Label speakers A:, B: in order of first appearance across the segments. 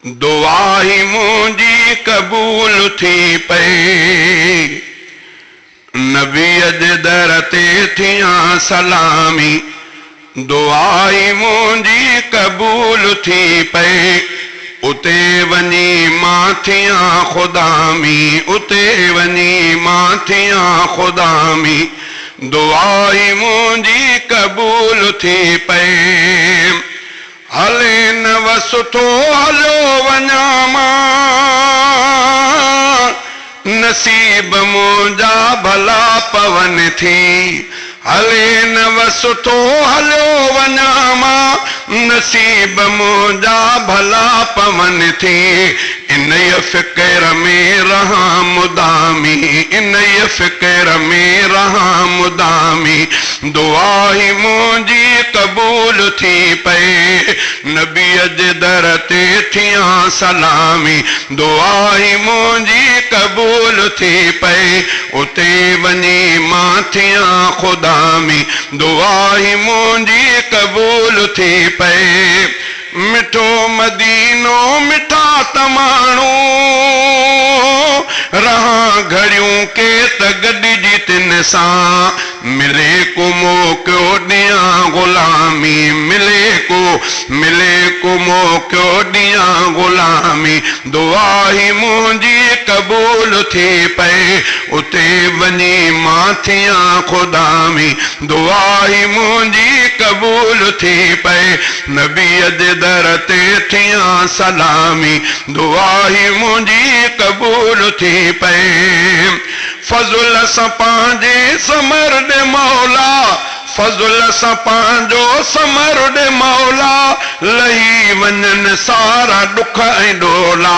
A: दुआ ही मुंहिंजी क़बूल थी पई नबीअ जे दर ते थियां सलामी दुआ ही मुंहिंजी क़बूल थी पई उते वञी मां थियां ख़ुदामी उते वञी मां थियां ख़ुदामी दुआ ही मुंहिंजी क़बूल थी पई हले न सुठो हलो वञा मां नसीब मुंहिंजा भला पवन थी हले न सुठो हलो वञा मां नसीब मुंहिंजा भला पवन थी इन फ़िक्र में रहां मुदामी इन फ़िक्र में रहां मुदामी दुआ ही मुंहिंजी क़बूल थी पई नबीअ जे दर ते थियां सलामी दुआ ही मुंहिंजी क़बूल थी पई उते वञी मां थियां ख़ुदामी दुआ ही मुंहिंजी क़बूल थी पई मिठो मदीनो मिठा तमाणू रहां घड़ियूं के त गॾिजी तिन सां मिले को मौक़ो ॾियां ग़ुलामी मिले को मौक़ो ॾियां ग़ुलामी दुआ ही मुंहिंजी क़बूल थी पई उते वञी मां थियां ख़ुदामी दुआ ही मुंहिंजी क़बूल थी पई नबीअ जे दर ते थियां सलामी दुआ ही मुंहिंजी क़बूल थी पई फज़ुल सां पंहिंजे समर ॾे मौला फज़ुल सां पंहिंजो समर ॾे मौला लही वञनि सारा ॾुख ऐं ॾोला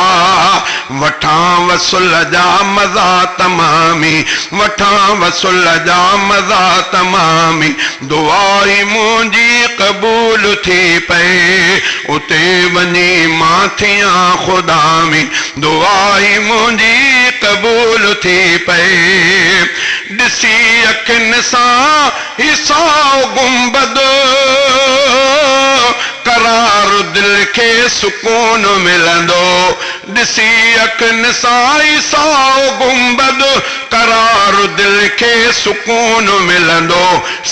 A: वठां वसुल जा मज़ा तमामी वठां वसुल जा मज़ा तमामी दुआ ही मुंहिंजी क़बूल थी पई उते वञी मां थियां ख़ुदामी दुआ ही मुंहिंजी क़बूल थी पई ॾिसी अखियुनि सां हिसाओ गुंबद करार दिल खे सुकून मिलंदो ॾिसी अखियुनि सां हिसाओ गुंबद करार दिल खे सुकून मिलंदो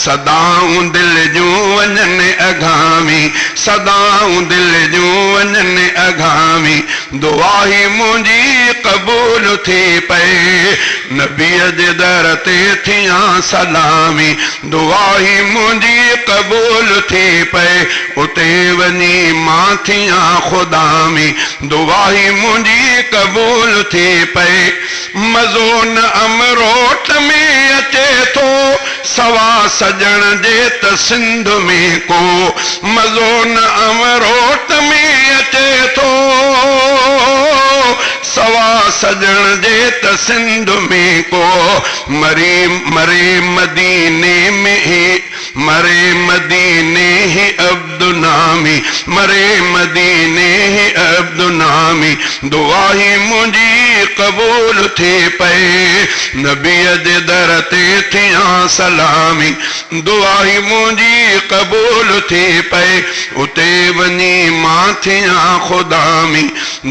A: सदाऊं दिल जूं वञनि अघामी सदाऊं दिल जूं वञनि अघामी दुआ ही मुंहिंजी क़बूल थी पई नबीअ जे दर ते थियां सलामी दुआ ही मुंहिंजी क़बूल थी पई उते वञी मां थियां ख़ुदामी दुआ ही मुंहिंजी क़बूल थी पई मज़ो न अमरोट में अचे थो सवा सजण जे त सिंध में को मज़ो न अमरोट में अचे थो सवा सजण जे त सिंध में को मरे मदीने में मरे मदीने ही अब्दु नामी मरे मदीने ही अब्दु नामी दुआ ही मुंहिंजी क़बूल थी पई नबीअ जे दर ते थियां सलामी दुआ ही मुंहिंजी क़बूल थी पई उते वञी मां थियां ख़ुदामी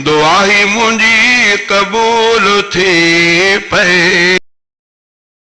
A: दुआ ही मुंहिंजी क़बूल थी पई।